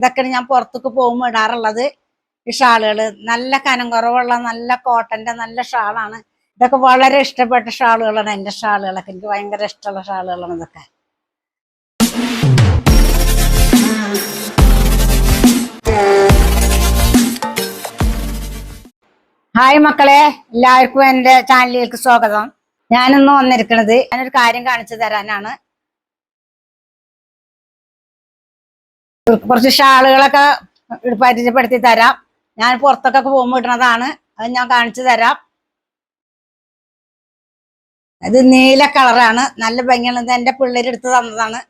ഇതൊക്കെയാണ് ഞാൻ പുറത്തേക്ക് പോകുമ്പോൾ ഇടാറുള്ളത്. ഈ ഷാളുകള് നല്ല കനം കുറവുള്ള നല്ല കോട്ടന്റെ നല്ല ഷാളാണ്. ഇതൊക്കെ വളരെ ഇഷ്ടപ്പെട്ട ഷാളുകളാണ്. എന്റെ ഷാളുകളൊക്കെ എനിക്ക് ഭയങ്കര ഇഷ്ടമുള്ള ഷാളുകളാണ് ഇതൊക്കെ. ഹായ് മക്കളെ, എല്ലാവർക്കും എന്റെ ചാനലിലേക്ക് സ്വാഗതം. ഞാനിന്ന് വന്നിരിക്കുന്നത് ഞാനൊരു കാര്യം കാണിച്ചു തരാനാണ്. കുറച്ച് ഷാളുകളൊക്കെ പരിചയപ്പെടുത്തി തരാം. ഞാൻ പുറത്തൊക്കെ പോകുമ്പോൾ ഇടുന്നതാണ്. അത് ഞാൻ കാണിച്ചു തരാം. ഇത് നീല കളറാണ്, നല്ല ഭംഗിയുള്ളത്. എന്റെ പിള്ളേർ എടുത്ത് തന്നതാണ്.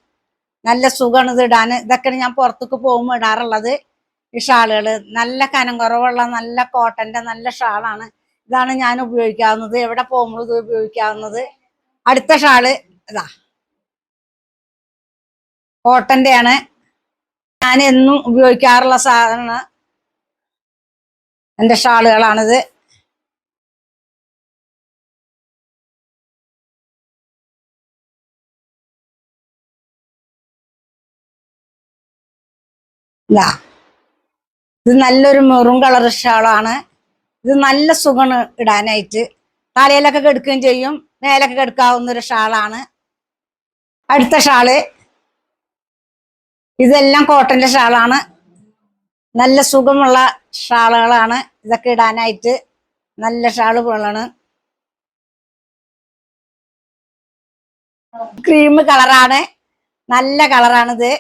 നല്ല സുഖമാണ് ഇത് ഇടാൻ. ഇതൊക്കെയാണ് ഞാൻ പുറത്തേക്ക് പോകുമ്പോൾ ഇടാറുള്ളത്. ഈ ഷാളുകള് നല്ല കനം കുറവുള്ള നല്ല കോട്ടന്റെ നല്ല ഷാളാണ്. ഇതാണ് ഞാൻ ഉപയോഗിക്കാവുന്നത്. എവിടെ പോകുമ്പോൾ ഇത് ഉപയോഗിക്കാവുന്നത്. അടുത്ത ഷാള് ഇതാ, കോട്ടന്റെ ആണ്. ഞാൻ എന്നും ഉപയോഗിക്കാറുള്ള സാധനമാണ്. എന്റെ ഷാളുകളാണിത്. ഇതാ, ഇത് നല്ലൊരു മെറൂൺ കളർ ഷാളാണ്. ഇത് നല്ല സുഖമാണ് ഇടാനായിട്ട്. തലയിലൊക്കെ കെടുക്കുകയും ചെയ്യും, മേലൊക്കെ കെടുക്കാവുന്ന ഒരു ഷാളാണ്. അടുത്ത ഷാള് ഇതെല്ലാം കോട്ടന്റെ ഷാളാണ്. നല്ല സുഖമുള്ള ഷാളുകളാണ്. ഇതൊക്കെ ഇടാനായിട്ട് നല്ല ഷാള് പോലാണ്. ക്രീം കളറാണ്, നല്ല കളറാണിത്.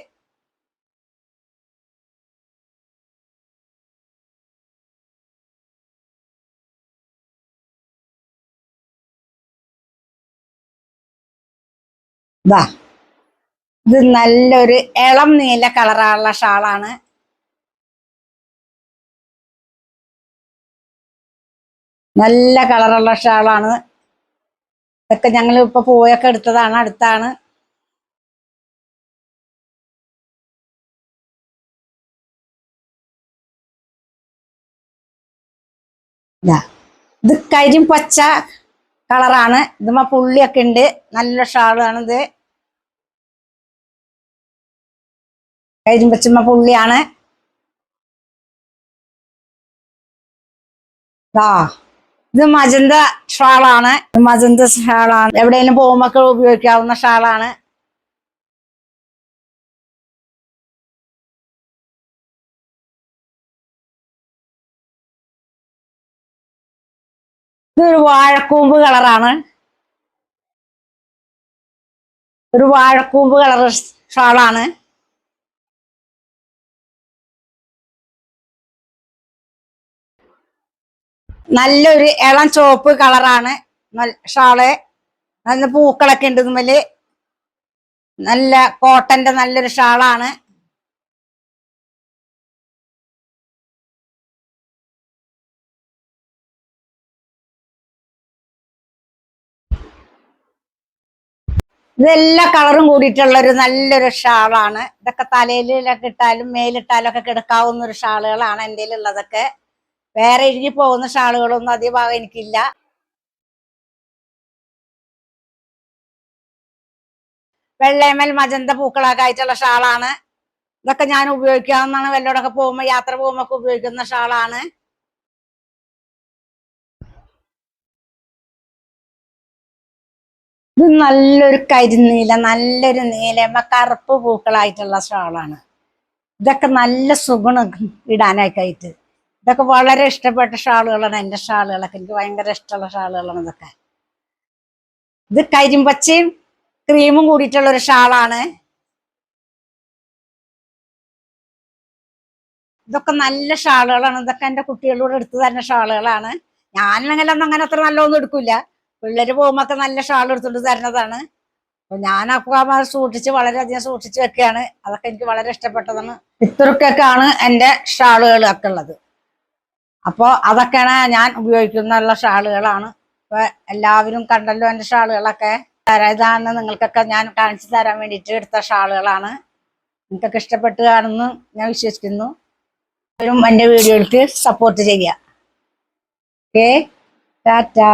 ഇതാ, ഇത് നല്ലൊരു ഇളം നീല കളറുള്ള ഷാളാണ്. നല്ല കളറുള്ള ഷാളാണ്. ഇതൊക്കെ ഞങ്ങൾ ഇപ്പൊ പോയൊക്കെ എടുത്തതാണ്, അടുത്താണ്. ഇത് കരിമ്പച്ച കളറാണ്. ഇതുമ്മ പുള്ളിയൊക്കെ ഉണ്ട്. നല്ല ഷാളാണ് ഇത്. കരിമ്പച്ചമ്മ പുള്ളിയാണ്. ഇത് മജന്ത ഷാളാണ്. മജന്ത ഷാളാണ്. എവിടെയെങ്കിലും പോകുമ്പോൾ ഉപയോഗിക്കാവുന്ന ഷാളാണ്. ഇതൊരു വാഴക്കൂമ്പ് കളറാണ്. ഒരു വാഴക്കൂമ്പ് കളർ ഷാളാണ്. നല്ലൊരു ഇളം ചുവപ്പ് കളറാണ് ഷാള്. നല്ല പൂക്കളൊക്കെ ഉണ്ട് ഇതുമ്മല്. നല്ല കോട്ടന്റെ നല്ലൊരു ഷാളാണ്. ഇതെല്ലാ കളറും കൂടിയിട്ടുള്ള ഒരു നല്ലൊരു ഷാളാണ്. ഇതൊക്കെ തലയിലൊക്കെ ഇട്ടാലും മേലിട്ടാലും ഒക്കെ കിടക്കാവുന്ന ഒരു ഷാളുകളാണ് എൻ്റെ ഉള്ളതൊക്കെ. വേറെ ഇഴുകി പോകുന്ന ഷാളുകളൊന്നും അധികം എനിക്കില്ല. വെള്ളയമൽ മജന്ത പൂക്കളൊക്കെ ആയിട്ടുള്ള ഷാളാണ്. ഇതൊക്കെ ഞാൻ ഉപയോഗിക്കാവുന്നതാണ്. വല്ലോടൊക്കെ പോകുമ്പോൾ യാത്ര പോകുമ്പോൾ ഒക്കെ ഉപയോഗിക്കുന്ന ഷാളാണ്. ഇത് നല്ലൊരു കരിനീല, നല്ലൊരു നീലമ്മ കറുപ്പ് പൂക്കളായിട്ടുള്ള ഷാളാണ്. ഇതൊക്കെ നല്ല സുഖമാണ് ഇടാനൊക്കെ ആയിട്ട്. ഇതൊക്കെ വളരെ ഇഷ്ടപ്പെട്ട ഷാളുകളാണ്. എൻ്റെ ഷാളുകളൊക്കെ എനിക്ക് ഭയങ്കര ഇഷ്ടമുള്ള ഷാളുകളാണ് ഇതൊക്കെ. ഇത് കരിമ്പച്ചയും ക്രീമും കൂടിയിട്ടുള്ള ഒരു ഷാളാണ്. ഇതൊക്കെ നല്ല ഷാളുകളാണ്. ഇതൊക്കെ എൻ്റെ കുട്ടികളോട് എടുത്തു തരുന്ന ഷാളുകളാണ്. ഞാനാണെങ്കിലൊന്നും അങ്ങനെ അത്ര നല്ലതൊന്നും എടുക്കില്ല. പിള്ളേര് പോകുമ്പോ നല്ല ഷാൾ എടുത്തുകൊണ്ട് തരുന്നതാണ്. അപ്പൊ ഞാനൊക്കെ സൂക്ഷിച്ച് വളരെയധികം സൂക്ഷിച്ച് വെക്കുകയാണ്. അതൊക്കെ എനിക്ക് വളരെ ഇഷ്ടപ്പെട്ടതാണ്. ഇത്രക്കൊക്കെയാണ് എൻ്റെ ഷാളുകളൊക്കെ ഉള്ളത്. അപ്പൊ അതൊക്കെയാണ് ഞാൻ ഉപയോഗിക്കുന്ന ഷാളുകളാണ്. അപ്പൊ എല്ലാവരും കണ്ടല്ലോ എൻ്റെ ഷാളുകളൊക്കെ. ഇതാണ് നിങ്ങൾക്കൊക്കെ ഞാൻ കാണിച്ചു തരാൻ വേണ്ടിയിട്ട് എടുത്ത ഷാളുകളാണ്. നിങ്ങൾക്കൊക്കെ ഇഷ്ടപ്പെട്ട് കാണുന്നു ഞാൻ വിശ്വസിക്കുന്നു. എൻ്റെ വീഡിയോയിലേക്ക് സപ്പോർട്ട് ചെയ്യുക. ഓക്കെ, ടാറ്റാ.